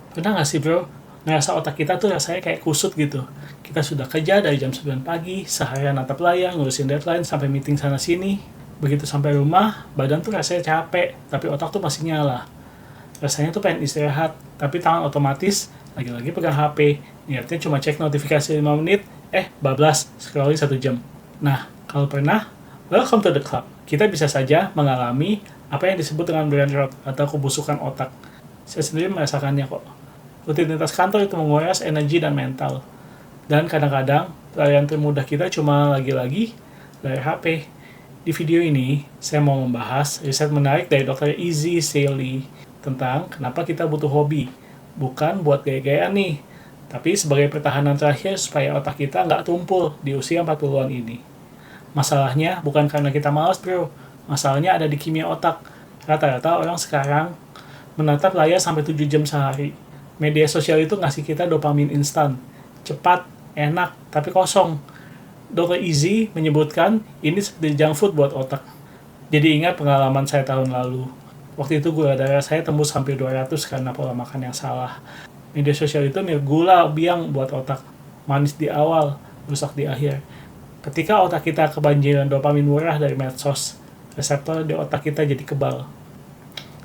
Pernah nggak sih bro, ngerasa otak kita tuh rasanya kayak kusut gitu. Kita sudah kerja dari jam 9 pagi, seharian natap layar, ngurusin deadline, sampai meeting sana-sini. Begitu sampai rumah, badan tuh rasanya capek, tapi otak tuh masih nyala. Rasanya tuh pengen istirahat, tapi tangan otomatis lagi-lagi pegang HP. Niatnya cuma cek notifikasi 5 menit, bablas, scrolling 1 jam. Nah, kalau pernah, welcome to the club. Kita bisa saja mengalami apa yang disebut dengan brain rot atau kebusukan otak. Saya sendiri merasakannya kok. Rutinitas kantor itu menguras energi dan mental. Dan kadang-kadang, pelarian termudah kita cuma lagi-lagi layar HP. Di video ini, saya mau membahas riset menarik dari Dr. Izzy Saley tentang kenapa kita butuh hobi. Bukan buat gaya-gayaan nih, tapi sebagai pertahanan terakhir supaya otak kita nggak tumpul di usia 40-an ini. Masalahnya bukan karena kita malas bro, masalahnya ada di kimia otak. Rata-rata orang sekarang menatap layar sampai 7 jam sehari. Media sosial itu ngasih kita dopamin instan, cepat, enak, tapi kosong. Dr. Izzy menyebutkan ini seperti junk food buat otak. Jadi ingat pengalaman saya tahun lalu. Waktu itu gula darah saya tembus hampir 200 karena pola makan yang salah. Media sosial itu mirip gula biang buat otak. Manis di awal, rusak di akhir. Ketika otak kita kebanjiran dopamin murah dari medsos, reseptor di otak kita jadi kebal.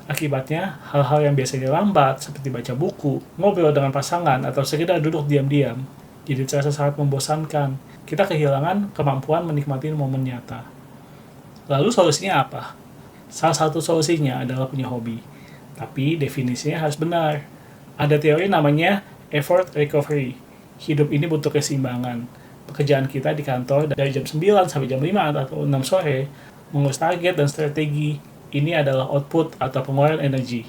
Akibatnya, hal-hal yang biasanya lambat, seperti baca buku, ngobrol dengan pasangan, atau sekedar duduk diam-diam, jadi terasa sangat membosankan. Kita kehilangan kemampuan menikmati momen nyata. Lalu solusinya apa? Salah satu solusinya adalah punya hobi. Tapi definisinya harus benar. Ada teori namanya effort recovery. Hidup ini butuh keseimbangan. Pekerjaan kita di kantor dari jam 9 sampai jam 5 atau 6 sore, mengurus target dan strategi, ini adalah output atau pengeluaran energi.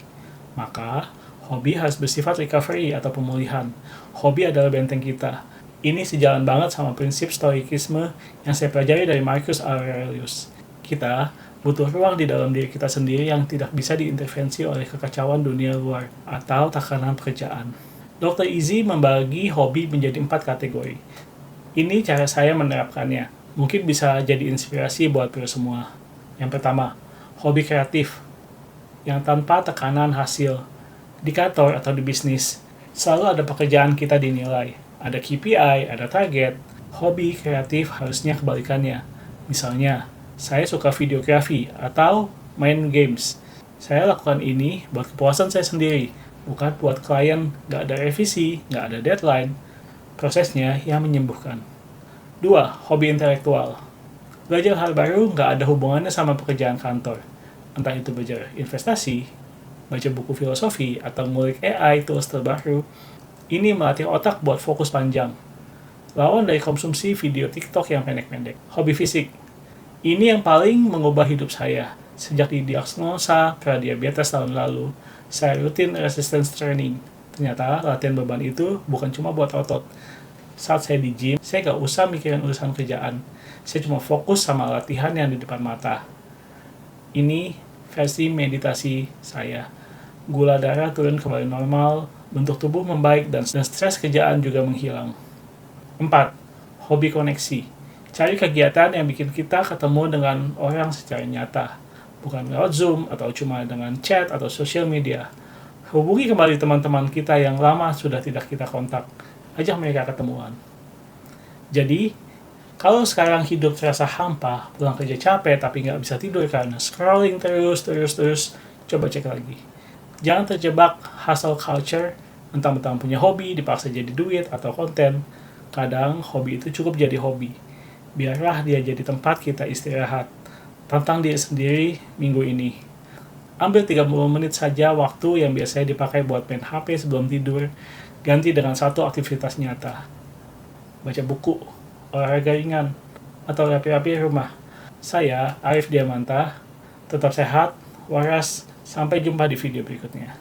Maka, hobi harus bersifat recovery atau pemulihan. Hobi adalah benteng kita. Ini sejalan banget sama prinsip stoikisme yang saya pelajari dari Marcus Aurelius. Kita butuh ruang di dalam diri kita sendiri yang tidak bisa diintervensi oleh kekacauan dunia luar atau tekanan pekerjaan. Dr. Izzy membagi hobi menjadi 4 kategori. Ini cara saya menerapkannya. Mungkin bisa jadi inspirasi buat kita semua. Yang pertama, hobi kreatif yang tanpa tekanan hasil. Di kantor atau di bisnis, selalu ada pekerjaan kita dinilai. Ada KPI, ada target. Hobi kreatif harusnya kebalikannya. Misalnya, saya suka videografi atau main games. Saya lakukan ini buat kepuasan saya sendiri, bukan buat klien. Gak ada revisi, gak ada deadline. Prosesnya yang menyembuhkan. 2. Hobi intelektual. Belajar hal baru nggak ada hubungannya sama pekerjaan kantor. Entah itu belajar investasi, baca buku filosofi, atau ngulik AI tools terbaru. Ini melatih otak buat fokus panjang. Lawan dari konsumsi video TikTok yang pendek-pendek. Hobi fisik. Ini yang paling mengubah hidup saya. Sejak didiagnosa pradiabetes tahun lalu, saya rutin resistance training. Ternyata latihan beban itu bukan cuma buat otot. Saat saya di gym, saya nggak usah mikirin urusan kerjaan. Saya cuma fokus sama latihan yang di depan mata. Ini versi meditasi saya. Gula darah turun kembali normal, bentuk tubuh membaik, dan stres kerjaan juga menghilang. 4. Hobi koneksi. Cari kegiatan yang bikin kita ketemu dengan orang secara nyata. Bukan lewat Zoom, atau cuma dengan chat atau social media. Hubungi kembali teman-teman kita yang lama sudah tidak kita kontak. Ajak mereka ketemuan. Jadi, kalau sekarang hidup terasa hampa, pulang kerja capek tapi nggak bisa tidur karena scrolling terus, coba cek lagi. Jangan terjebak hustle culture, mentang-mentang punya hobi, dipaksa jadi duit atau konten. Kadang hobi itu cukup jadi hobi. Biarlah dia jadi tempat kita istirahat. Tantang diri sendiri minggu ini. Ambil 30 menit saja waktu yang biasanya dipakai buat main HP sebelum tidur, ganti dengan satu aktivitas nyata. Baca buku, olahraga ringan, atau rapi-rapi rumah. Saya, Arif Diamanta, tetap sehat, waras, sampai jumpa di video berikutnya.